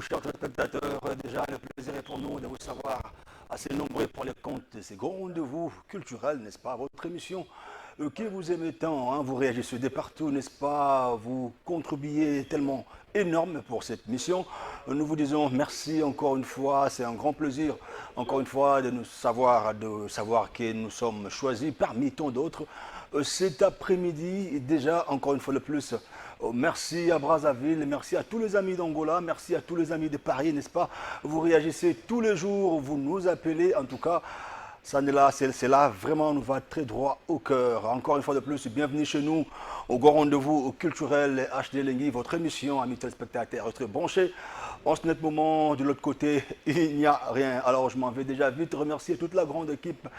chers spectateurs. Déjà, le plaisir est pour nous de vous savoir assez nombreux pour les comptes de ces grands rendez-vous culturels, n'est-ce pas? Votre émission qui vous aimez tant, hein, vous réagissez de partout, n'est-ce pas? Vous contribuez tellement énorme pour cette mission. Nous vous disons merci encore une fois. C'est un grand plaisir, encore une fois, de savoir que nous sommes choisis parmi tant d'autres. Cet après-midi, déjà, encore une fois de plus, merci à Brazzaville, merci à tous les amis d'Angola, merci à tous les amis de Paris, n'est-ce pas? Vous réagissez tous les jours, vous nous appelez, en tout cas, ça n'est là, c'est là, vraiment, nous va très droit au cœur. Encore une fois de plus, bienvenue chez nous, au grand rendez-vous culturel HD Lenghi, votre émission, amis téléspectateurs, très branchés. En ce net moment, de l'autre côté, il n'y a rien. Alors, je m'en vais déjà vite remercier toute la grande équipe,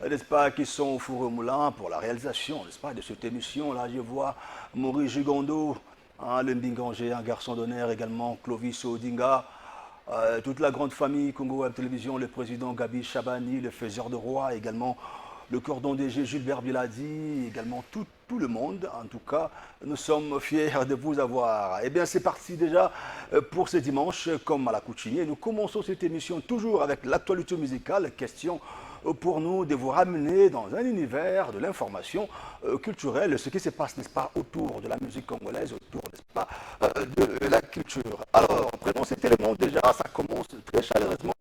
n'est-ce pas, qui sont au four et au moulin pour la réalisation, n'est-ce pas, de cette émission. Là, je vois Maurice Gigondo, hein, le Mbinganger, un garçon d'honneur également, Clovis Odinga, toute la grande famille Congo Web Télévision, le président Gabi Chabani, le faiseur de roi, également le cordon DG Gilbert Biladi, également tout le monde. En tout cas, nous sommes fiers de vous avoir. Eh bien, c'est parti déjà pour ce dimanche, comme à l'accoutumée. Nous commençons cette émission toujours avec l'actualité musicale, question pour nous de vous ramener dans un univers de l'information culturelle, ce qui se passe, n'est-ce pas, autour de la musique congolaise, autour, n'est-ce pas, de la culture. Alors, prenons cet élément déjà, ça commence très chaleureusement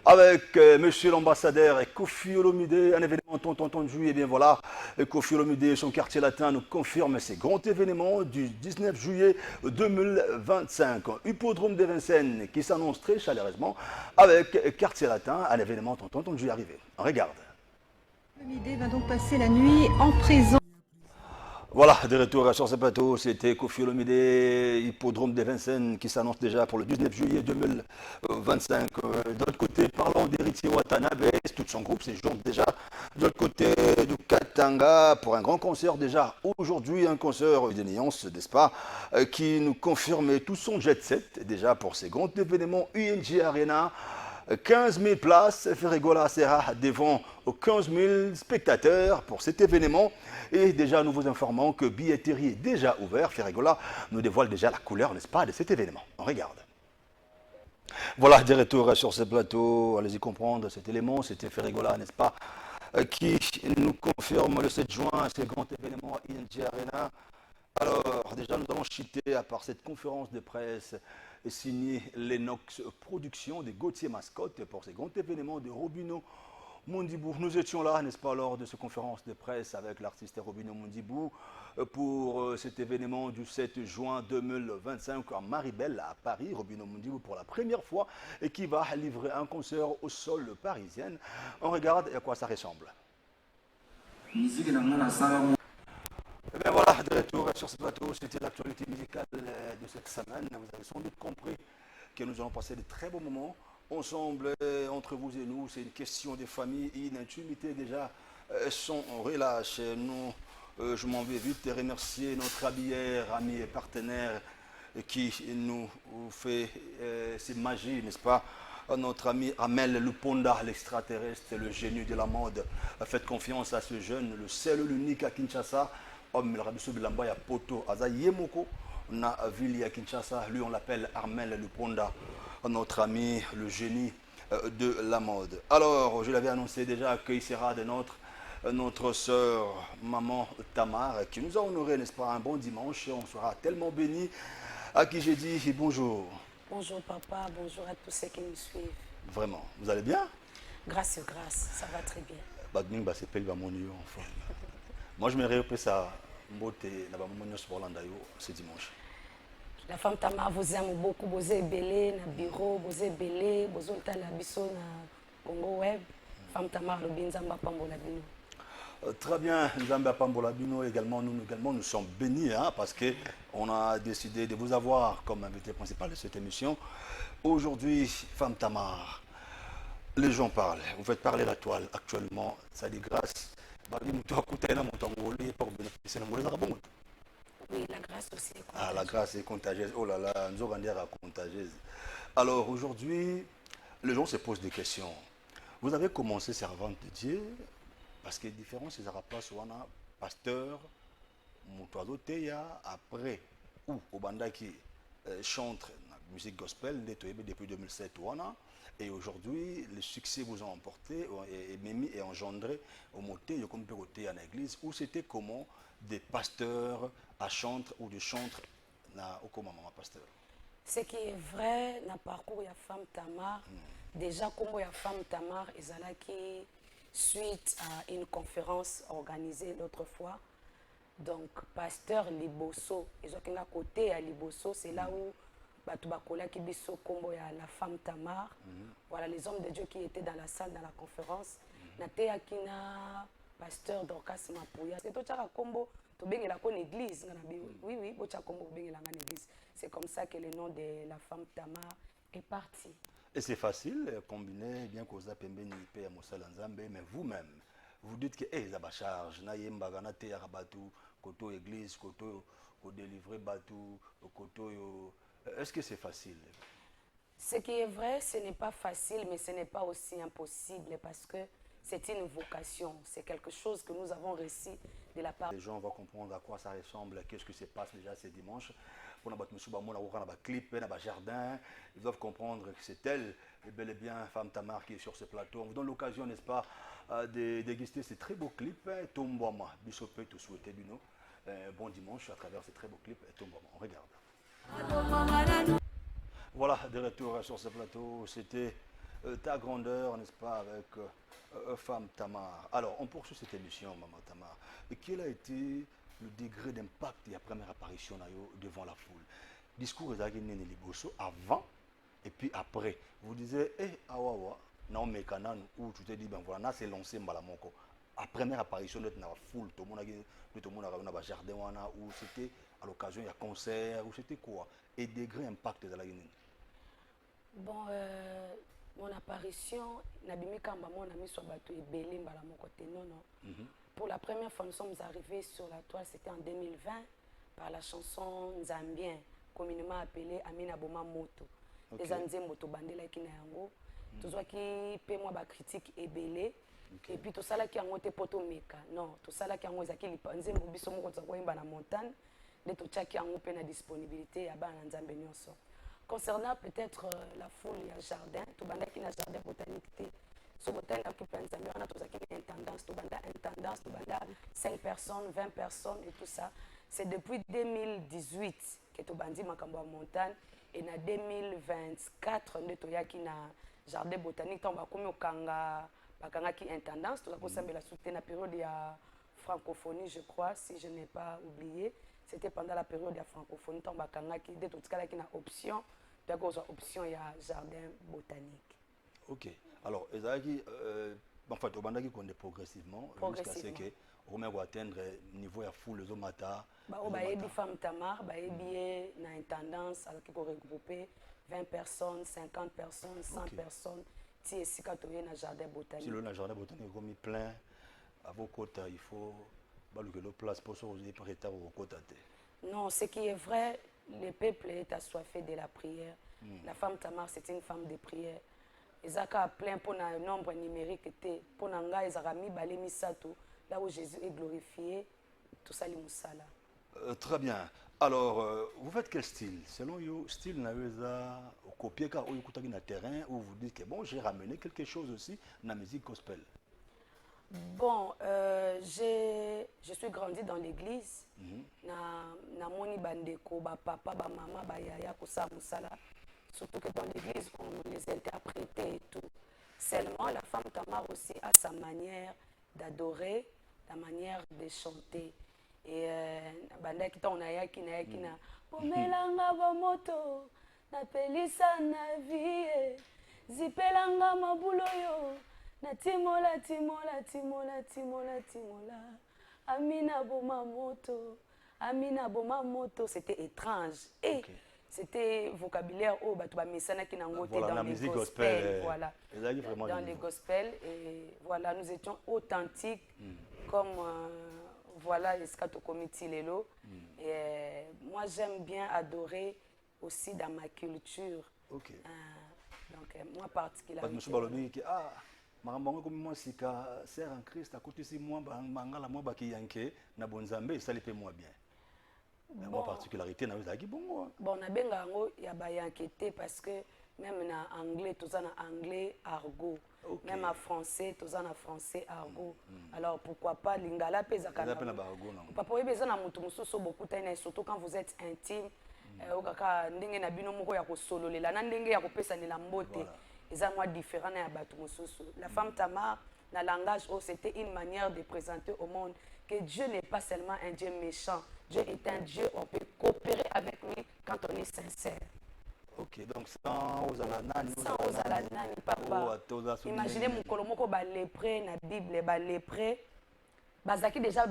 avec monsieur l'ambassadeur Kofi Olomide, un événement tant entendu, et bien voilà, Kofi Olomide et son quartier latin nous confirment ces grands événements du 19 juillet 2025. Hippodrome de Vincennes qui s'annonce très chaleureusement avec quartier latin, un événement tant entendu arriver. On regarde. Olomide va donc passer la nuit en prison. Voilà, de retour sur ce plateau, c'était Kofi Olomide, Hippodrome de Vincennes, qui s'annonce déjà pour le 19 juillet 2025. De l'autre côté, parlons d'Héritier Watanabe, tout son groupe séjourne déjà de l'autre côté du Katanga pour un grand concert déjà. Aujourd'hui, un concert de Néance, n'est-ce pas, qui nous confirme tout son jet set déjà pour ces grands événements UNG Arena. 15 000 places, Ferregola sera devant 15 000 spectateurs pour cet événement. Et déjà, nous vous informons que billetterie est déjà ouvert. Ferregola nous dévoile déjà la couleur, n'est-ce pas, de cet événement. On regarde. Voilà, des retours sur ce plateau. Allez-y comprendre cet élément. C'était Ferregola, n'est-ce pas, qui nous confirme le 7 juin ce grand événement à ING Arena. Alors, déjà, nous allons chuter à part cette conférence de presse signée Lennox Productions de Gauthier Mascotte pour ces grands événements de Robino Mondibou. Nous étions là, n'est-ce pas, lors de cette conférence de presse avec l'artiste Robino Mondibou pour cet événement du 7 juin 2025 à Maribel, à Paris. Robino Mondibou pour la première fois et qui va livrer un concert au sol parisien. On regarde à quoi ça ressemble. Et bien voilà, de retour sur ce plateau, c'était l'actualité musicale de cette semaine. Vous avez sans doute compris que nous allons passer de très beaux moments ensemble, entre vous et nous. C'est une question de famille et une intimité déjà sans relâche. Nous, je m'en vais vite remercier notre habillère, ami et partenaire qui nous fait ces magies, n'est-ce pas? Notre ami Amel Luponda, l'extraterrestre, le génie de la mode. Faites confiance à ce jeune, le seul, l'unique à Kinshasa. Homme, Rabiso Bilamba, Poto, Aza Yemoko, na ville à Kinshasa. Lui, on l'appelle Armel Luponda, notre ami, le génie de la mode. Alors, je l'avais annoncé déjà qu'il sera de notre sœur, maman Tamar, qui nous a honoré, n'est-ce pas, un bon dimanche. On sera tellement bénis. À qui j'ai dit bonjour. Bonjour papa, bonjour à tous ceux qui nous suivent. Vraiment, vous allez bien? Grâce, ça va très bien. Moi, je me répète ça ce dimanche. La femme Tamar vous aime beaucoup, vous êtes belé, na bureau, vous êtes belé, vous êtes à la biso na Congo Web. Femme Tamar, le Binzamba Pambolabino. Très bien, Nzamba Pambolabino également, nous sommes bénis hein, parce qu'on a décidé de vous avoir comme invité principal de cette émission. Aujourd'hui, Femme Tamar, les gens parlent, vous faites parler la toile actuellement, ça dit grâce. Oui, la grâce aussi est contagieuse. Ah, la grâce est contagieuse. Oh là là, nous allons dire contagieuse. Alors aujourd'hui, les gens se posent des questions. Vous avez commencé servante de Dieu, parce que différents ces arabes soit pasteur, Moutouazo Teya, après, ou au banda qui chante musique gospel depuis 2007 et aujourd'hui le succès vous a emporté et engendré au moté comme côté en église où c'était comment des pasteurs à chanter ou de chanter au comment maman pasteur. Ce qui est vrai dans le parcours de la femme Tamar, déjà comme la femme Tamar ezalaki suite à une conférence organisée l'autre fois. Donc, pasteur Liboso, et à côté à Liboso, c'est là où Batubakola Kibiso Kombo ya la femme Tamar. Voilà les hommes de Dieu qui étaient dans la salle, dans la conférence. Nate Akina, pasteur Dorcas Mapouya. C'est tout ça Kombo, tu bengi la kon église. Oui, oui, bocha Kombo bengi la église. C'est comme ça que le nom de la femme Tamar est parti. Et c'est facile, combiner bien cause pembeni pe ya mosala nzambe, mais vous-même, vous dites que ça va charge, na yemba na te ya batu, koto église, koto délivrer batu, koto est-ce que c'est facile? Ce qui est vrai, ce n'est pas facile, mais ce n'est pas aussi impossible parce que c'est une vocation, c'est quelque chose que nous avons reçu de la part. Les gens vont comprendre à quoi ça ressemble, qu'est-ce qui se passe déjà ce dimanche. Pour la clip, dans jardin, ils doivent comprendre que c'est elle, et bel et bien Femme Tamar qui est sur ce plateau. On vous donne l'occasion, n'est-ce pas, de déguster ces très beaux clips. Tomboma, Bishopé, tout souhaiter Bino. Bon dimanche à travers ces très beaux clips. Tomboma, on regarde. Voilà, de retour sur ce plateau, c'était ta grandeur, n'est-ce pas, avec Femme Tamar. Alors, on poursuit cette émission, Maman Tamar. Et quel a été le degré d'impact de la première apparition devant la foule? Discours Ezagine Liboso avant et puis après. Vous disiez, awawa, non, mais Kanan, où tu te dis, ben voilà, c'est lancé Mbalamoko. La première apparition de la foule, tout le monde a un jardin, où c'était à l'occasion, il y a concert, où c'était quoi? Et degré impact de la Guinée. Bon, mon apparition, Nabimi Kamba, mon ami soit battu et belé Mbalamoko, non. Pour la première fois, nous sommes arrivés sur la toile, c'était en 2020, par la chanson Nzambien, communément appelée Amina Boma Moto. Les Anzé Moto Bandela qui n'a yango. Tout ça qui paie moi ma critique et belé. Et puis tout ça là qui a monté poto meka. Non, tout ça là qui a monté qui lipanze mobiso mo ko imba na montagne. De tout ça qui a monté na disponibilité ya ba Nzambe nyonso. Concernant peut-être la foule, il y a jardin, tout le monde qui a jardin botanique. Ce botanique qui peut être on a tout ça qui a une tendance, tout le monde a une tendance, tout le monde a 5 personnes, 20 personnes et tout ça. C'est depuis 2018 que tout le monde a montagne et en 2024, on a un jardin botanique, on a comme Kanga qui a une tendance, tout ça la soutenir la période de la francophonie, je crois, si je n'ai pas oublié. C'était pendant la période de la francophonie, on a tout ça qui a une option. D'accord, option, il y a jardin botanique. Ok. Alors, en fait, on a progressivement jusqu'à ce que on va atteindre le niveau de foule les omata. On a des femmes Tamar, on a une tendance à regrouper 20 personnes, 50 personnes, 100 personnes. Si c'est quand on a un jardin botanique. Si le jardin botanique est comme plein, à vos côtés, il faut que le place pour se retard au côté. Non, ce qui est vrai, le peuple est assoiffé de la prière. La femme Tamar, c'est une femme de prière. Ezaka a plein pour un nombre numérique pour nanga ezarami balemi sato là où Jésus est glorifié tout ça les musala. Très bien. Alors vous faites quel style? Selon vous, style n'a copier car vous écoutez un terrain où vous dites que bon j'ai ramené quelque chose aussi dans la musique gospel. Bon, je suis grandi dans l'église. Na moni bandeko ba papa ba maman ba yaya kusa musala. Surtout que dans l'église, on les interprétait et tout. Seulement, la femme Tamar aussi a sa manière d'adorer, la manière de chanter. Et banda kita on a qui na pomelanga ba moto na pelisa na vie zipelanga mabulo yo na timola timola timola timola timola Amina boma moto Amina boma moto. C'était étrange et c'était vocabulaire au batu ba misana qui n'a ngoté dans les gospel, voilà, dans les gospels. Et voilà, nous étions authentiques comme voilà les scato comité lelo. Et moi j'aime bien adorer aussi dans ma culture. Donc moi particulièrement makambo comme moi sika sert en Christ à côté si moi mangala moi ba ki yanke na bonzambe ça le fait moi bien. Mais moi, particularité, na qui bon. Bon, na benga ngo ya ba inquiété parce que même na anglais, tout ça na anglais argot. Okay. Même en français, tout ça na français argot. Alors pourquoi pas lingala pesa kana. Papa oui besoin na mutu mususu beaucoup tena surtout quand vous êtes intime. Okaka ndenge na bino moko ya ko sololela na ndenge ya ko pesa ni la mbote. Eza moi différent na batu mususu. La femme Tamar na langage oh c'était une manière de présenter au monde que Dieu n'est pas seulement un Dieu méchant. Dieu est un Dieu, on peut coopérer avec lui quand on est sincère. Ok, donc sans aux alanani, papa. Imaginez mon colomoko ba lépré na Bible ba lépré. Bazaki déjà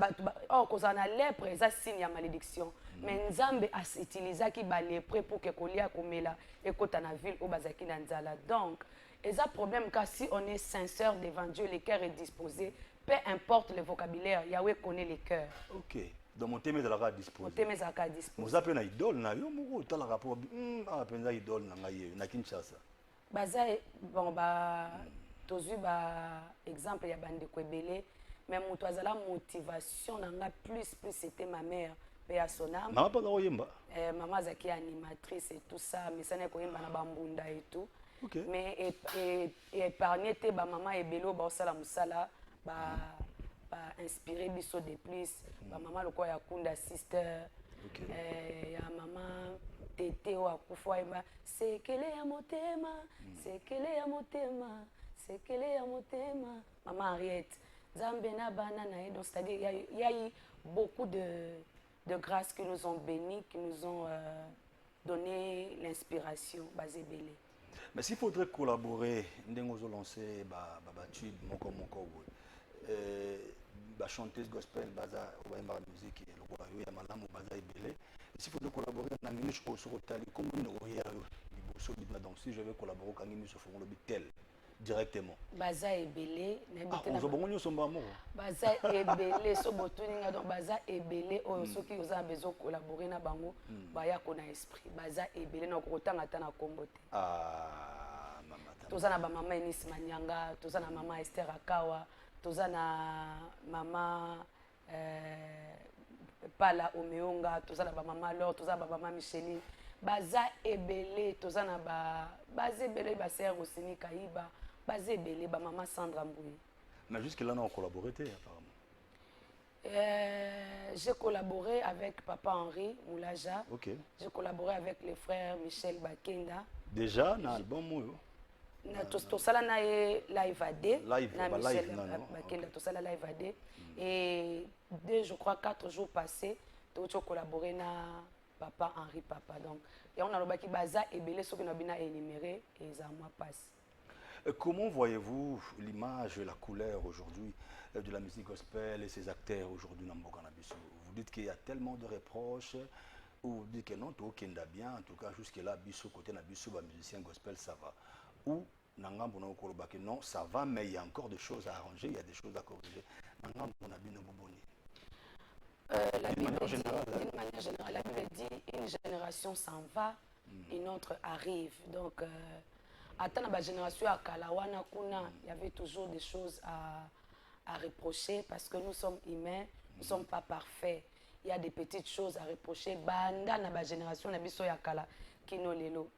oh cause na lèpre ça signe ya malédiction. Mais Nzambe a utilisé qui ba lépré pour que kolia komela et kota na ville au bazaki na nzala. Donc, et ça problème car si on est sincère devant Dieu, le cœur est disposé, peu importe le vocabulaire, Yahweh connaît les cœurs. Ok. Donc mon thème est à la disposition. Mon thème est à la disposition. Vous appelez un idole na yo moko tala rapport appelez un idole na ngai na Kinshasa. Baza bon ba tozu ba exemple ya bande ko ebele mais moto azala motivation na nga plus c'était ma mère pe à son âme. Maman pas ko yemba. Maman zaki animatrice et tout ça mais ça n'est ko yemba na bambunda et tout. Okay. Mais épargner te ba maman ebelo ba osala musala ba inspiré biso de plus ba maman loko ya kunda sister ya maman tete wa kufwa ba sekele ya motema sekele ya motema sekele ya motema maman Henriette Zambe na bana na donc c'est-à-dire il y a eu beaucoup de grâces qui nous ont bénis qui nous ont donné l'inspiration bazebele. Mais s'il faudrait collaborer ndengo zo lancer ba tube moko ba chanteuse gospel baza oba ma musique lokola yo ya malamu baza ebele s'il faut collaborer na minute ko so tali comme no ya liboso bitna donc si je vais collaborer quand ngi so fongo bitel directement baza ebele na bitena on zo bongo nyoso mbamo baza ebele so botuninga donc baza ebele o soki oza besoin collaborer na bango ba ya ko na esprit baza ebele na ko tanga ta na kombote mama toza na ba mama Enis Manyanga toza na mama Esther Akawa toza na mama Pala Omeonga toza na ba mama Laure toza ba mama Micheline baza ebele toza na baza ebele ba sœur Osini Kaiba baza ebele ba mama Sandra Mbouye. Mais jusque là on a collaboré apparemment. J'ai collaboré avec papa Henri Moulaja. OK. J'ai collaboré avec les frères Michel Bakenda. Déjà dans l'album moyo tout ça là live AD na Michel Bakenda tout ça là live AD et je crois 4 jours passés tu as collaboré na papa Henri papa donc et on a le baki baza ebele ce que na bina énuméré et ça moi passe. Comment voyez-vous l'image et la couleur aujourd'hui de la musique gospel et ses acteurs aujourd'hui dans Mboka na biso? Vous dites qu'il y a tellement de reproches ou vous dites que non tout kenda bien en tout cas jusque là biso côté na biso ba musicien gospel ça va ou Nangambo na okoloba que non ça va mais il y a encore des choses à arranger, il y a des choses à corriger. Nangambo na bino boboni. D'une manière générale, la Bible dit une génération s'en va, une autre arrive. Donc attends la génération à Kalawana Kuna, il y avait toujours des choses à reprocher parce que nous sommes humains, nous ne sommes pas parfaits. Il y a des petites choses à reprocher. Banda na ba génération na biso ya Kala.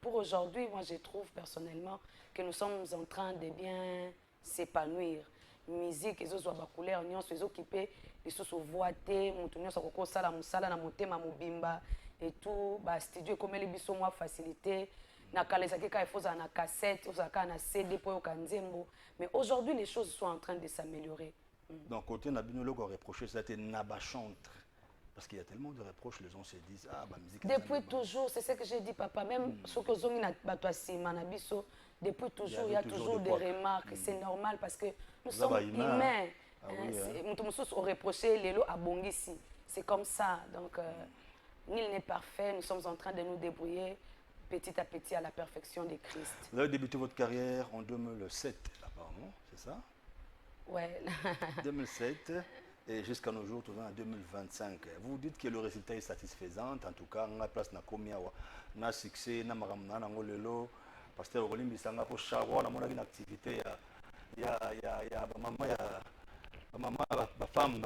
Pour aujourd'hui, moi je trouve personnellement que nous sommes en train de bien s'épanouir. Musique, les autres couleurs, les autres occupés, les autres voités, les autres sala musala na motema mobimba et tout, bah studio comme les biso moi facilité. Na kalesaki ka faut na cassette, osaka na CD pour kanzembo. Mais aujourd'hui les choses sont en train de s'améliorer. Donc côté na bino loko reprocher c'était naba chantre. Parce qu'il y a tellement de reproches, les gens se disent ah ma musique. Depuis toujours, c'est ce que j'ai dit papa, même ce que zongi na batwasi manabiso, depuis toujours il y a toujours des remarques, c'est normal parce que nous sommes humains. Nous reproché les lots à Bongisi, c'est comme ça. Donc nul n'est parfait, nous sommes en train de nous débrouiller petit à petit à la perfection de Christ. Vous avez débuté votre carrière en 2007 apparemment, c'est ça? Ouais. 2007. Et jusqu'à nos jours, toujours en 2025. Vous dites que le résultat est satisfaisant. En tout cas, on a place na komia na succès na maramna na ngolelo. Pasteur Olimbi sanga pour chawa na mona une activité ya maman ba femme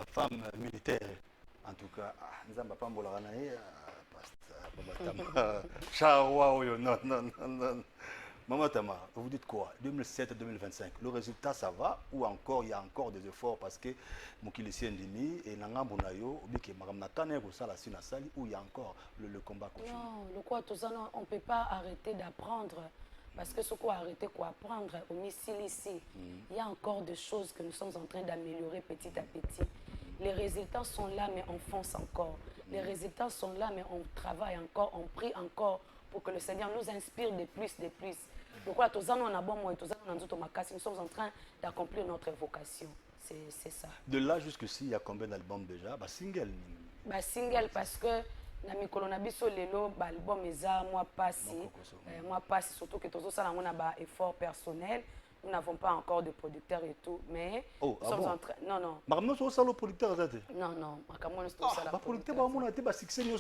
militaire. En tout cas, nzamba pambola na Maman Tama. Chawa, oui, non, non, non, non. Maman Tama, vous dites quoi? 2007-2025, le résultat ça va ou encore il y a encore des efforts parce que Mokilisi Ndimi et Nangambo Nayo, ou bien que Madame Nakane Rosala Sinasali, où il y a encore le combat continue? Non, le quoi, tout ça, non, on ne peut pas arrêter d'apprendre. Parce que ce qu'on a arrêté quoi apprendre au missile ici, il y a encore des choses que nous sommes en train d'améliorer petit à petit. Les résultats sont là, mais on fonce encore. Les résultats sont là, mais on travaille encore, on prie encore pour que le Seigneur nous inspire de plus, de plus. Donc voilà, tous on a bon moi, tous on a nous sommes en train d'accomplir notre vocation. C'est ça. De là jusqu'ici, il y a combien d'albums déjà? Bah, single. Bah, single parce que na mikolo na biso lelo ba album eza moi passi surtout que tous ça on a ba effort personnel. Nous n'avons pas encore de producteur et tout, mais nous sommes en train. Non, non. Mais nous sommes le producteur. Non, non. Le producteur, c'est un succès. Le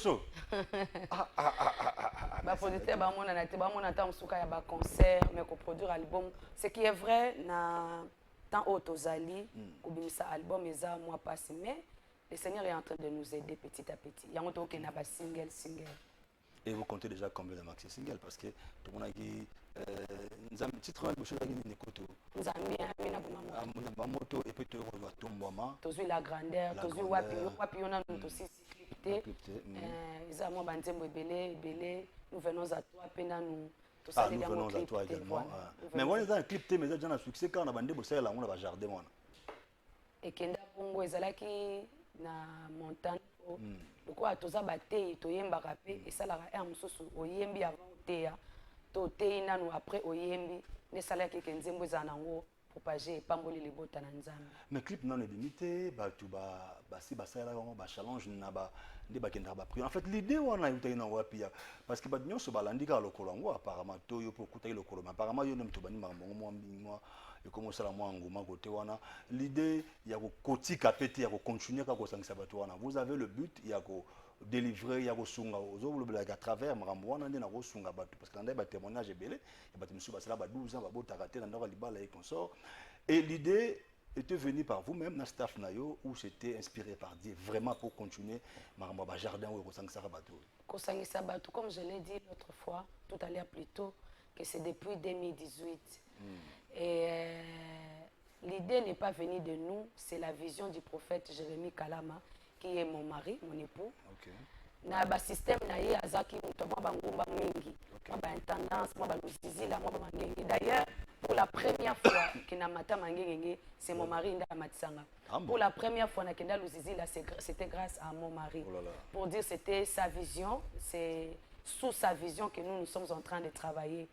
producteur, c'est un concert, mais qu'on produire album. Ce qui est vrai, tant Otozali, qu'on album, moi passé, mais le Seigneur est en train de nous aider petit à petit. Il y a un single. Et vous comptez déjà combien de maxi singles? Parce que tout le monde a dit nous avons un titre de bouche avec une écoute. Nous avons un moto et puis tu vois ton moment. Tu as la grandeur, tu as wapi on a nous aussi crypté. Ils ont moi banzembo belé, nous venons à toi pena nous. Nous venons à toi également. Mais moi j'ai un clip mais j'ai déjà un succès quand on a bandé bossé là on a jardin moi. Et kenda bongo ezalaki na montagne. Le quoi toza batei toyembaka pe esalaka er mosusu oyembi avant oteya to otei nanu après oyembi nesalaki ke nzembo eza nango propager epamboli libota na nzambe. Mais clip non limité batu basi basala ba challenge na ba nde bakenda ba prier. En fait l'idée wana yutaki na wapi parce que batu nyonso balandika lokolo ngo apparemment to yo pour kutaki lokolo mais apparemment yo nem to bani mamongo moi et comment ça la moi ngoma côté wana l'idée il y a kotika pété il y a continuer ka kosangisa batu wana vous avez le but il y a ko délivrer il y a ko sunga ozo le à travers makambo wana ndena ko sunga batu parce que ndai ba témoignage ebele et batu musu basala ba 12 ans ba bota raté na ndaka libala et consort et l'idée était venue par vous-même na staff nayo ou c'était inspiré par Dieu vraiment pour continuer makambo ba jardin ou kosangisa batu kosangisa batu comme je l'ai dit l'autre fois tout à l'heure plus tôt que c'est depuis 2018. Et l'idée n'est pas venue de nous, c'est la vision du prophète Jérémie Kalama, qui est mon mari, mon époux. Na ba système na ye azaki muto mwa bangumba mingi, mwa ba intendance, mwa ba lusizila, mwa ba mangenge. D'ailleurs, pour la première fois que na mata mangenge, c'est mon mari nda matisanga. Pour la première fois na kenda lusizila, c'était grâce à mon mari. Pour dire c'était sa vision, c'est sous sa vision que nous sommes en train de travailler.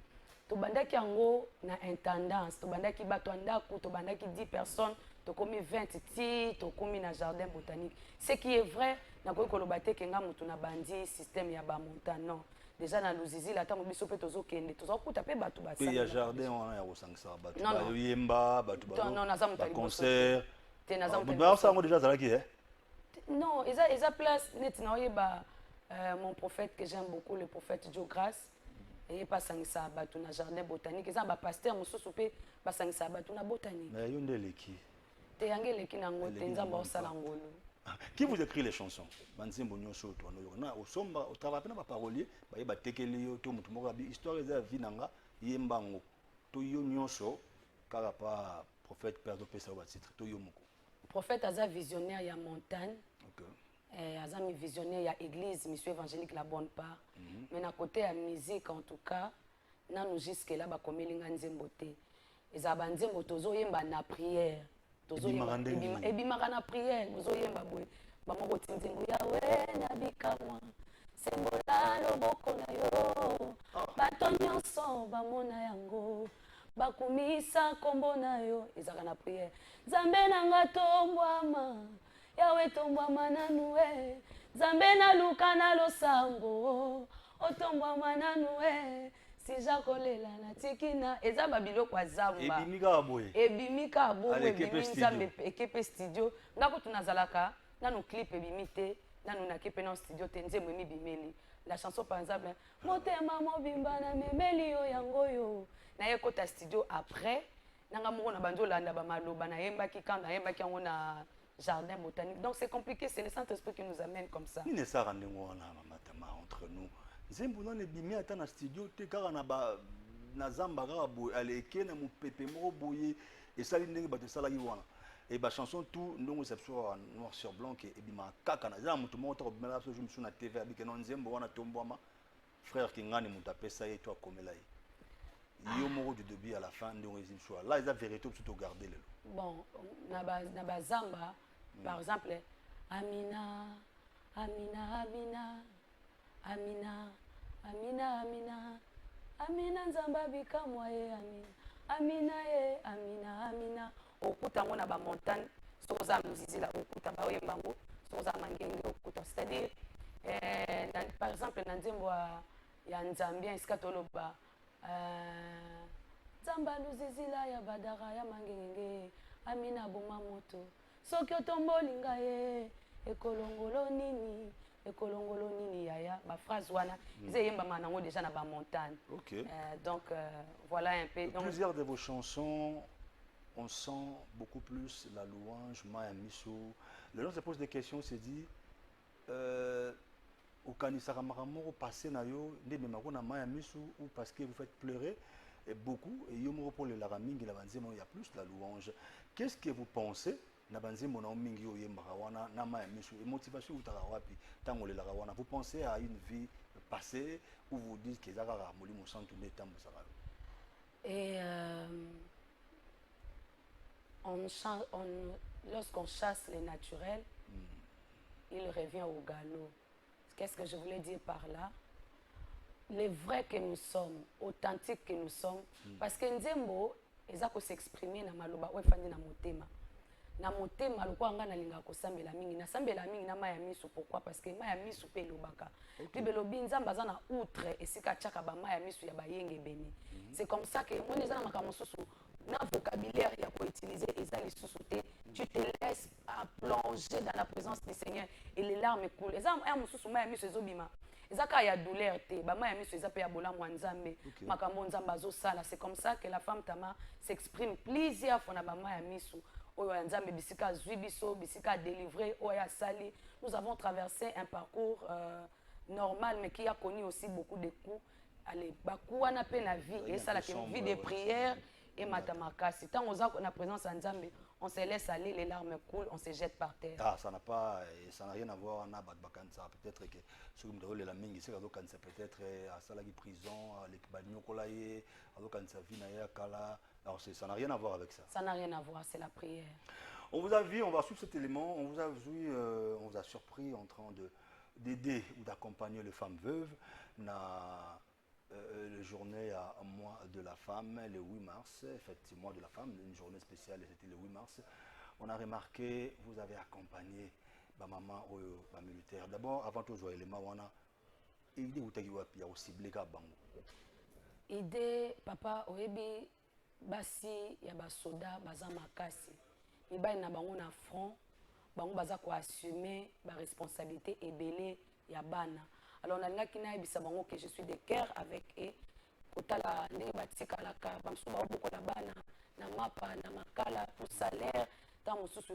Tobandaki yango na intendance, tobandaki bato ndaku, tobandaki 10 personnes, tokomi 20 ti, tokomi na jardin botanique. Ce qui est vrai, na koyi kolobate kenga mutu na bandi système ya ba montagne non. Déjà na luzizi la tango biso pe tozo kende, tozo kuta pe bato ba. Il y a jardin wana ya kosangisa bato. Ba yemba, bato ba. Non, naza mutu concert. Te naza mutu. Ba ça ngo déjà zalaki Non, eza place net na oyeba mon prophète que j'aime beaucoup, le prophète Joe Grace. Et pas sangisa batu na jardin botanique eza ba pasteur mosusu pe ba sangisa batu na botanique. Mais yo ndeleki. Te yange leki na ngote nzamba osala ngolo. Qui vous écrit les chansons? Banzembo nyonso to na osomba au travail na ba parolier ba yeba tekeli yo to mutu moko bi histoire eza vie nanga yembango. To yo nyonso kaka pa prophète père de pesa ba titre to yo moko. Prophète aza visionnaire ya montagne. OK. Azami visionnaire ya église mission évangélique la bonne part. Mais à côté la musique en tout cas na nous jusque là ba komelinga nzembo te. Eza ba nzembo tozo yemba na prière. Tozo yemba ebimaka na prière, tozo yemba boye. Ba moko tinzingu yawe na bikamwa. Sembola loboko na yo. Bato nyonso ba mona yango. Bakumisa kombo na yo ezaka na prière. Nzambe nanga tombwama. Yawe tombwama nanu we. Nzambe na luka na losango. Otombwama nanu we. Si jakolela na tikina eza babiloko azamba. Ebimika aboye. Ebimi nzambe ekepe studio. Ngako tunazalaka nanu clip ebimite nanu na kepe na studio te nzembo emibimeli. La chanson par exemple motema mobimba na memeli yo yango yo. Na yekota studio après nanga moko na banzo landa ba maloba na yembaki kanda yembaki yango na jardin botanique. Donc c'est compliqué, c'est le Saint-Esprit qui nous amène comme ça. Il ne s'est rendu entre nous. Zembo non ebimi ata na studio te kaka na zamba kaka boye aleke na mopepe moko boye esali ndenge bato esalaki wana et ba chanson tout ndongo c'est sur noir sur blanc et ebima kaka na za mutu moko to bimela so jour na TV abike non Zembo wana tombwama frère Kingani mutu apesa ye to akomela ye yo moko du début à la fin ndongo ezim choix là ils a vérité tout garder le bon na ba zamba par exemple Amina Amina Amina Amina Amina Amina Amina nzamba bikamwa ye Amina Amina ye Amina Amina okuta ngona ba montagne soza muzizila okuta ba oyembango soza mangenge okuta c'est-à-dire par exemple na nzembo ya nzambia iska toloba nzamba luzizila ya badara ya mangenge Amina boma moto soki otomboli ngaye ekolongolo nini yaya ba phrase wana ils yemba manango déjà na ba montagne. OK. Donc voilà un peu donc plusieurs de vos chansons on sent beaucoup plus la louange Maya Miso. Les gens se posent des questions, se dit au kanisaka makamoko passé na yo ndé memako na Maya Miso ou parce que vous faites pleurer et beaucoup et yo moko pour le laramingi la banzemo il y a plus la louange. Qu'est-ce que vous pensez na banzemo na mingi yo yembaka wana na Maya Miso et motivation utaka wapi tango le larawana vous pensez à une vie passée ou vous dites que zakara molimo santu ne tambo sakalo et lorsqu'on chasse les naturels, il revient au galop. Qu'est-ce que je voulais dire par là? Les vrais que nous sommes, authentiques que nous sommes, parce que Nzembo, ils ont s'exprimer na maloba ou fandi na motema. Na motema lokwa nga na linga ko sambela mingi na sambela mingi na Maya Miso pourquoi parce que Maya Miso pe lobaka. Puis belobi nzamba za na outre esika tchaka ba Maya Miso ya bayenge beni. C'est comme ça que moi neza na makambo susu na vocabulaire ya ko utiliser ezali susu te tu te laisses plonger dans la présence du Seigneur et les larmes coulent. Eza un susu Maya Miso ezobima. Ezaka ya douleur te ba Maya Miso eza pe ya bolamwa nzambe makambo nzamba zo sala. C'est comme ça que la femme Tama s'exprime plusieurs fois na ba Maya Miso. Nzambe bisika zuibiso bisika délivré oya sali. Nous avons traversé un parcours normal mais qui a connu aussi beaucoup de coups. Allez, bakou wana pe na vie et ça la vie de prière et matamakasi. Tant on a la présence en Nzambe, on se laisse aller, les larmes coulent, on se jette par terre. Ah, ça n'a rien à voir na bakansa peut-être que ce que me la mingi c'est kansa peut-être à salagi prison, les banyokolaye, à kansa vina ya kala. Alors ça n'a rien à voir avec ça. Ça n'a rien à voir, c'est la prière. On vous a vu, on va suivre cet élément, on vous a vu, on vous a surpris en train d'aider ou d'accompagner les femmes veuves na la journée à mois de la femme, le 8 mars, effectivement de la femme, une journée spéciale, c'était le 8 mars. On a remarqué, vous avez accompagné ma maman ou ma militaire. D'abord, avant tout, je élément, on a idée où tu as aussi bleka bango. Idée, papa, oebi basi ya basoda baza makasi. Ibai na bango na front, bango baza ko assumer ba responsabilité ebele ya bana. Alors on a bango que je suis de cœur avec eux. Kotala ndenge batika la ka bamsu ba boko la bana na mapa na makala pour salaire tant mususu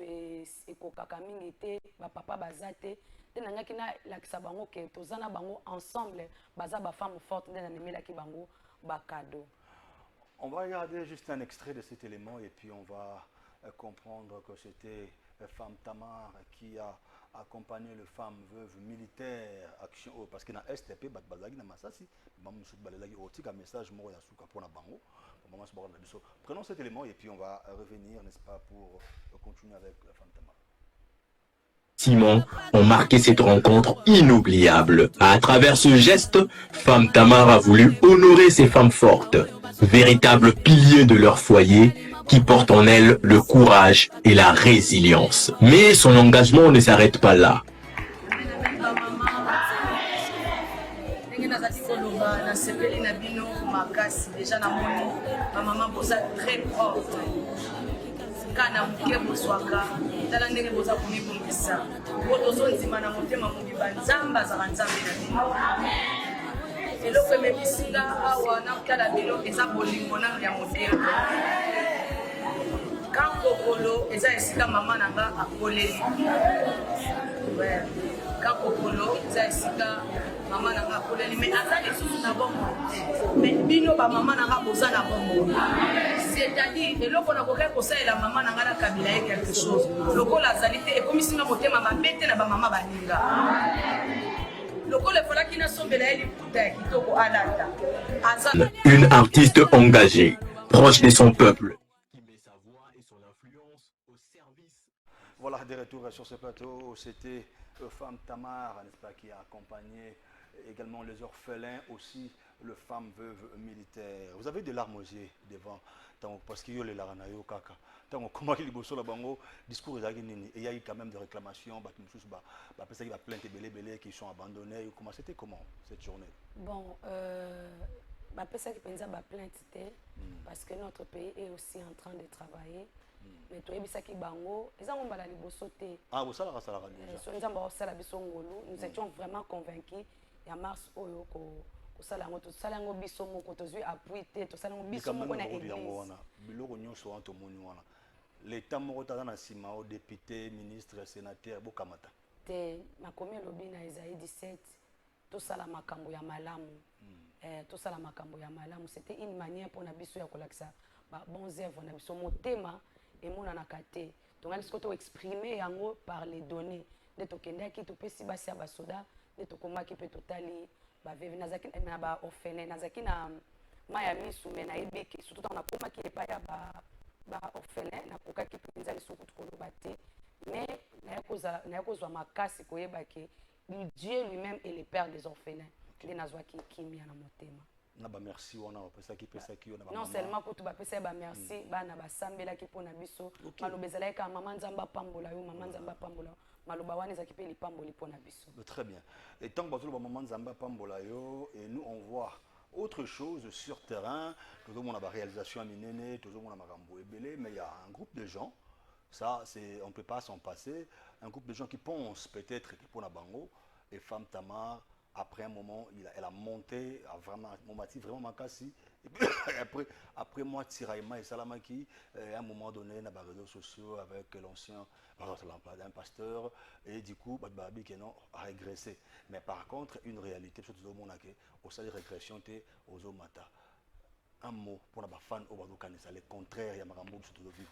ekokaka mingi te ba papa bazate te na ngaki na la bango que tozana bango ensemble baza ba femme forte ndena nemela ki bango ba cadeau. On va regarder juste un extrait de cet élément et puis on va comprendre que c'était Femme Tamar qui a accompagné les femmes veuves militaires action parce que dans STP bazaki na masasi maman musu balelaki otika message moko ya suka pona bango maman se borna biso. Prenons cet élément et puis on va revenir n'est-ce pas pour continuer avec Femme Tamar. Simon ont marqué cette rencontre inoubliable. À travers ce geste, Femme Tamar a voulu honorer ces femmes fortes, véritables piliers de leur foyer, qui portent en elles le courage et la résilience. Mais son engagement ne s'arrête pas là. Kakokolo eza esika mama nanga akoleli. Kakokolo eza esika maman nanga koleli mais azali sous na bongo mais bino ba maman nanga boza na bongo c'est-à-dire eloko na kokai kosalela maman nanga na kabila ye quelque chose lokola azali te ekomisinga motema mabe te na ba maman baninga lokola efalaki nasombela ye liputa ya kitoko alata une artiste engagée proche de son peuple. Voilà, de retour sur ce plateau, c'était Femme Tamar, n'est-ce pas, qui a accompagné également les orphelins, aussi le femme veuve militaire. Vous avez des larmes aux yeux devant, parce qu'il y a les larmes à kaka. Comment il y a bango discours il y a eu quand même des réclamations, il y a plaintes belé qui sont abandonnées. C'était comment cette journée? Bon, ça qui pense à plainte parce que notre pays est aussi en train de travailler. Mais tu as qui bango, ils ont balali bosoté. Ah, vous savez ça la nous étions vraiment convaincus. Il y a mars oyo ko salango to salango biso moko to zui appui te to salango biso moko na église. Biloko nyonso anto moni wana. L'état moko ta na sima au député, ministre, sénateur bokamata. Te makomi lobi na Isaïe 17 to sala makambo ya malamu. To sala makambo ya malamu, c'était une manière pour na biso ya kolakisa ba bons œuvres na biso motema et mon anakate. Donc on a exprimer yango par les données. De to kenda ki to pesi basi ya basoda, de to koma ki pe totali ba veve nazaki na ba orphelin nazaki na Miami soume na ebeki surtout on a koma ki epa ya ba orphelin na koka ki penza le suku to kolobate. Mais na yakozwa makasi koyeba ke Dieu lui-même est le père des orphelins. De nazwa ki kimi na motema. Merci non seulement que tu vas passer merci bana basambela ki pona biso malobezala ka maman nzamba pambola yo maman nzamba pambola maloba wana za kipeli pamboli pona biso. Très bien. Et tant que ba maman nzamba pambola yo et nous on voit autre chose sur terrain, tout on a ba réalisation à minene, tout on a makambo ebele, mais il y a un groupe de gens, ça c'est on peut pas s'en passer, un groupe de gens qui pensent peut-être que pona bango et Femme Tamar. Après un moment, elle a monté, vraiment makasi. Et puis, après moi, Tiraïma et Salamaki, à un moment donné, dans les réseaux sociaux avec l'ancien un pasteur, et du coup, Babi qui a régressé. Mais par contre, une réalité, surtout au monde, au sein de régression, aux Omata. Un mot pour les fans au Badoukanisa, le contraire, il y a Marambo surtout de vivre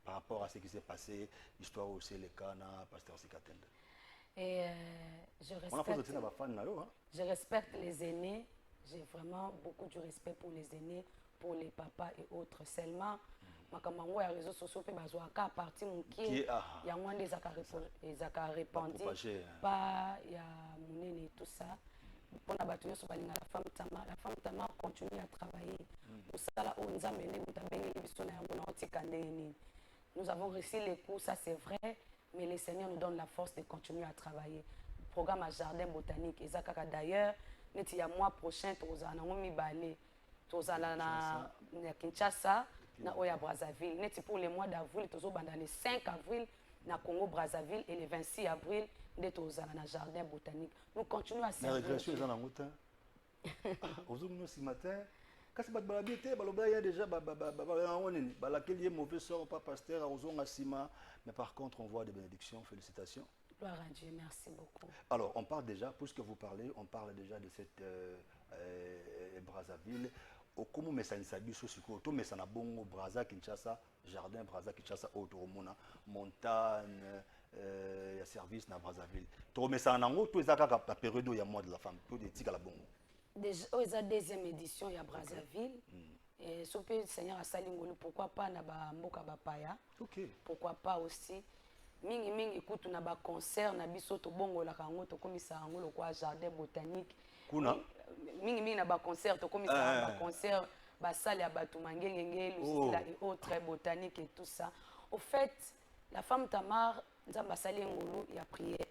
par rapport à ce qui s'est passé, l'histoire aussi, les cas, pasteur Sikatende. Et je respecte les aînés, j'ai vraiment beaucoup de respect pour les aînés, pour les papas et autres. Seulement, makambo ya réseaux sociaux pe bazwa ka parti mukie ya mwande ezaka répandre pas ya munene tout ça. Pour la bataille sur la Femme Tamar continue à travailler. Nous avons réussi les cours, ça c'est vrai. Mais le Seigneur nous donne la force de continuer à travailler. Le programme à Jardin Botanique. Et d'ailleurs, il y a mois prochain, tu as na Kinshasa, na Oya Brazzaville. Pour le mois d'avril, tu as le 5 avril, na Congo Brazzaville et le 26 avril, tu as na Jardin Botanique. Nous continuons à servir. La régression est en matin. Aujourd'hui, ce matin, quand c'est il y a déjà laquelle est mauvais sort, pas pasteur, mais par contre on voit des bénédictions, félicitations. Gloire à Dieu, merci beaucoup. Alors on parle déjà, puisque vous parlez, on parle déjà de cette Brazzaville. Au Komo Messanissabiso, Sikoto, Messanabongo, Brazza, Kinshasa, Jardin, Brazza, Kinshasa, Autoromona, Montagne, il y a service dans Brazzaville. Tu remets ça en anglais, tu es à la période où il y a moins de la femme, tu es tic à la bongo. Déjà, la deuxième édition, il y a Brazzaville. Et sauf que le Seigneur a salingolu, pourquoi pas na ba mboka bapaya? Pourquoi pas aussi? Mingi écoute na ba concert na biso to bongo la kango to komisa ngolo kwa jardin botanique. Kuna mingi na ba concert to komisa ba concert ba salle ya batu mangengenge Lucila et autres botanique et tout ça. Au fait, la Femme Tamar nzamba salingolu ya prière.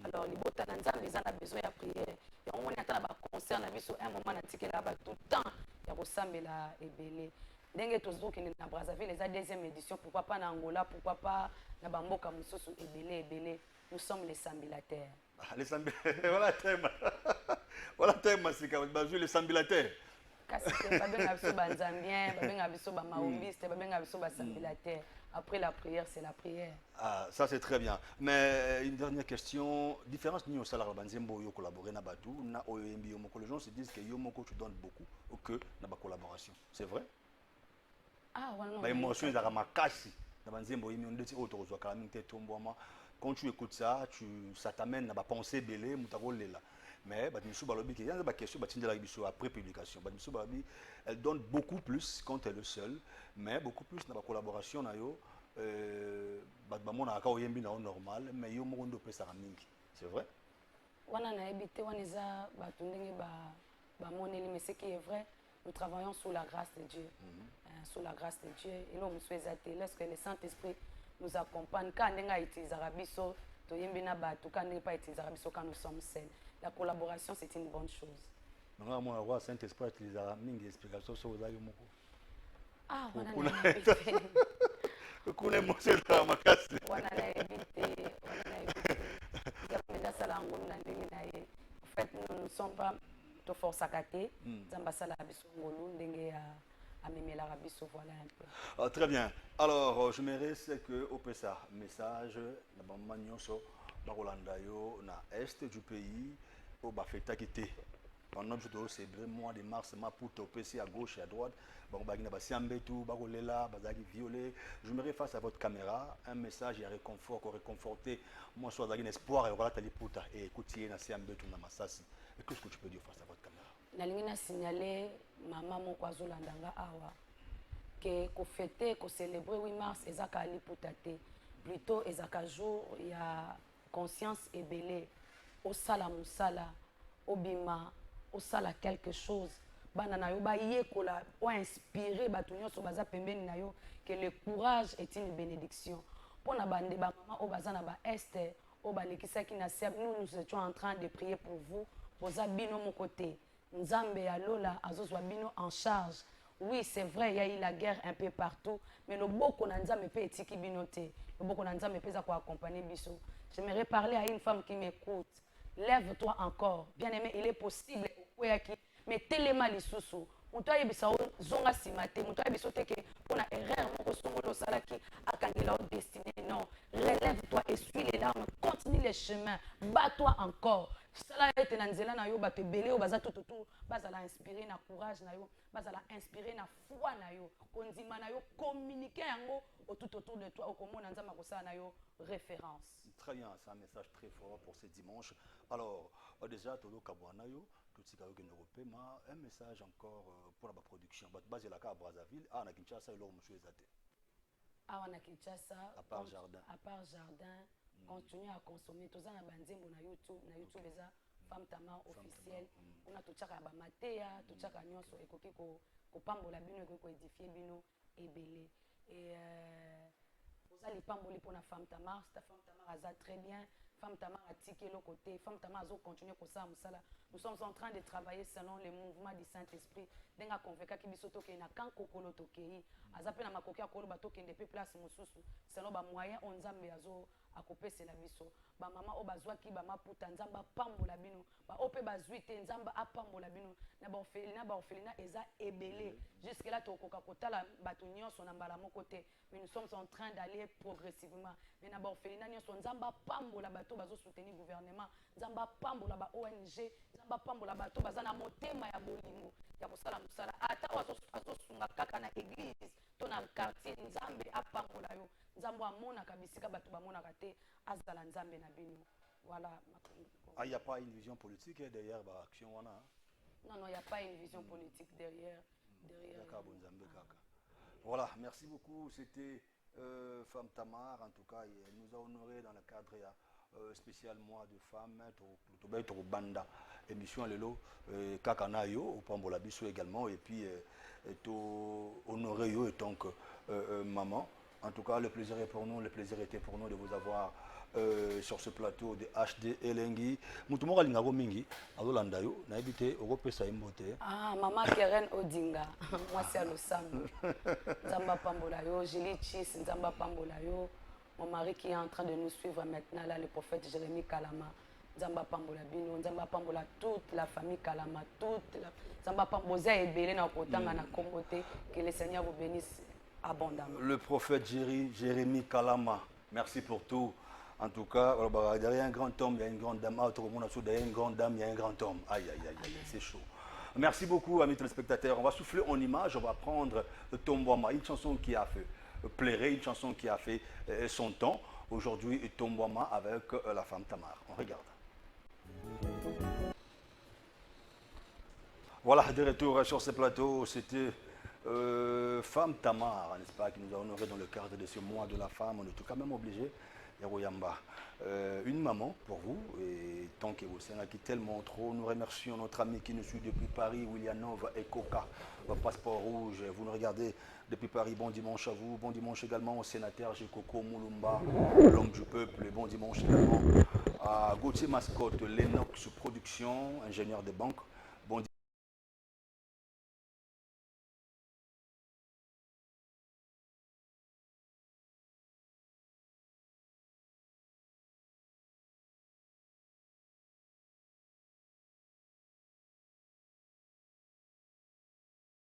Alors les botana nzamba ils ont besoin de prière. Et on est à la concert na biso un moment na tikela ba tout temps ya kosambela ebele. Ndenge tozo kende na Brazzaville les deuxième édition, pourquoi pas na Angola, pourquoi pas na bamboka mususu ebele. Nous sommes les sambilataires. Les sambilataires. Voilà thème. Voilà thème masika, les sambilataires. makasi te babenga biso banzambien babenga biso bamaombiste babenga biso basambelateur. Après la prière c'est la prière. Ah, ça c'est très bien. Mais une dernière question, différence ni au salaire banzembo yo collaborer na batu na OMB yomoko, les gens se disent que yomoko tu donnes beaucoup ou que na ba collaboration. C'est vrai? Ah ouais non. Ba émotion ezaka makasi na banzembo yimi ndeti auto zo kala mingi te tomboma. Quand tu écoutes ça, ça t'amène à ba penser belé mutako lela. Mais Badimissou Balobi, il y a une question après publication. Badimissou Balobi, elle donne beaucoup plus quand elle est seule, mais beaucoup plus dans la collaboration. Badimon a un yembi normal, mais il y a un monde qui c'est vrai? On a habité, on a mais ce qui est vrai, nous travaillons sous la grâce de Dieu. Sous la grâce de Dieu. Et nous sommes lorsque le Saint-Esprit nous accompagne. Quand on a utilisé Arabiso, quand on n'a pas utilisé Arabiso, quand nous sommes seuls. La collaboration, c'est une bonne chose. Non, moi, le Saint-Esprit utilise une explication sur le Moko. Ah, on a évité. On a évité. On a évité. En fait, nous ne sommes pas de force à côté. Voilà. Très bien. Alors, je me reste que au PSA, message, na est du pays, au Bafeta quitté. Pendant que c'est le mois de mars, ma poutre au PC à gauche et à droite. Bon, je me face à votre caméra, un message et réconfort, réconforter. Moi, soit un espoir et voilà ta liputa et écoutez, na Siambetou na Masasi. Qu'est-ce que tu peux dire face à votre caméra? Nalingina signaler maman mon kwazo landanga awa que ko fêter, ko célébrer 8 mars ezaka liputa te. Plutôt ezaka jour il y a conscience ébélée au sala musala obima au sala quelque chose bana na yo ba yekola o inspirer batunyo so baza pembeni na yo que le courage est une bénédiction pour na bande ba maman o baza na ba est o ba lekisaki na serbe nous étions en train de prier pour vous poza bino mon côté nzambe ya lola azozwa bino en charge. Oui, c'est vrai, il y a eu la guerre un peu partout, mais le boko na nzambe pe etiki binote. Le boko na nzambe pe za ko accompagner biso. J'aimerais parler à une femme qui m'écoute. Lève-toi encore. Bien-aimé, il est possible mais téléma lisusu. Muto ayebisa zonga simate, muto ayebiso teke pona erreur moko songolo salaki akangela au destiné. Non, relève-toi, essuie les larmes, continue les chemins, bats-toi encore. Sala ete na nzela na yo bato ebele o baza tututu bazala inspiré na courage na yo bazala inspiré na foi na yo kondima na yo communiquer yango tout autour de toi okomona nzamba kosala na yo référence. Très bien, c'est un message très fort pour ce dimanche. Alors déjà todo kabwana yo tutika yo kende kopema un message encore pour la production base la ka Brazzaville na Kinshasa elo monsieur ezate. Na Kinshasa à part jardin continuer à consommer tous na banzembo na YouTube eza Femme Tamar officiel on a tuchaka ba mateya tuchaka nyonso ekoki ko pambola bino ekoki ko édifier bino ebele et oza lipamboli pour na Femme Tamar aza très bien Femme Tamar a tiqué le côté Femme Tamar a continuer ko ça musala. Nous sommes en train de travailler selon les mouvements du Saint-Esprit denga convaincre ki biso toke na kan kokolo tokei azape na makoki akolo batoke ndepe place mususu selon ba moyen on nzambe azo akopesa la biso ba mama o bazwaki ba maputa nzamba pambola bino ba ope bazwite nzamba apambola bino na ba orphelinat eza ebele jusque là tokoka kotala bato nyonso na mbala moko te mais nous sommes en train d'aller progressivement mais na ba orphelinat nyonso nzamba pambola bato bazo soutenir gouvernement nzamba pambola ba ONG nzamba pambola bato baza na motema ya bolingo ya kosala musala ata azosunga kaka na église to na quartier nzambe apambola yo nzambo amonaka bisika bato bamonaka te azala nzambe na bino. Voilà. Il n'y a pas une vision politique derrière l'action wana? Non, il n'y a pas une vision politique derrière. Voilà, merci beaucoup. C'était Femme Tamar, en tout cas, elle nous a honoré dans le cadre spécial mois de femmes, to banda émission lelo kakana yo au Pambola biso également et puis to honorer yo et donc maman. En tout cas, le plaisir est pour nous, le plaisir était pour nous de vous avoir sur ce plateau de HD Elengi. Mutumoka lingako mingi azolanda yo na ebité okopesa imbote. Maman Keren Odinga, moi c'est Alosambo. Nzamba pambola yo, Julie Chis, Nzamba pambola yo. Mon mari qui est en train de nous suivre maintenant là, le prophète Jérémie Kalama. Nzamba pambola bino, nzamba pambola toute la famille Kalama, toute la nzamba pamboza ebele na kotanga na kombote, que le Seigneur vous bénisse abondamment. Le prophète Jérémie Kalama, merci pour tout. En tout cas, derrière un grand homme, il y a une grande dame. Derrière une grande dame, il y a un grand homme. Aïe, aïe, aïe, aïe, c'est chaud. Merci beaucoup, amis téléspectateurs. On va souffler en image, on va prendre Tombouama, une chanson qui a fait plairer, une chanson qui a fait son temps. Aujourd'hui, Tombouama avec la femme Tamar. On regarde. Voilà, de retour sur ce plateau, c'était Femme Tamar, n'est-ce pas, qui nous a honoré dans le cadre de ce mois de la femme. On est tout quand même obligé. Yaroyamba, une maman pour vous, et tant que vous êtes qui tellement trop, nous remercions notre ami qui nous suit depuis Paris, Willianov et Coca, passeport rouge. Vous nous regardez depuis Paris, bon dimanche à vous, bon dimanche également au sénateur Jekoko Moulumba, l'homme du peuple, et bon dimanche également à Gauthier Mascotte, Lennox Production, ingénieur de banque.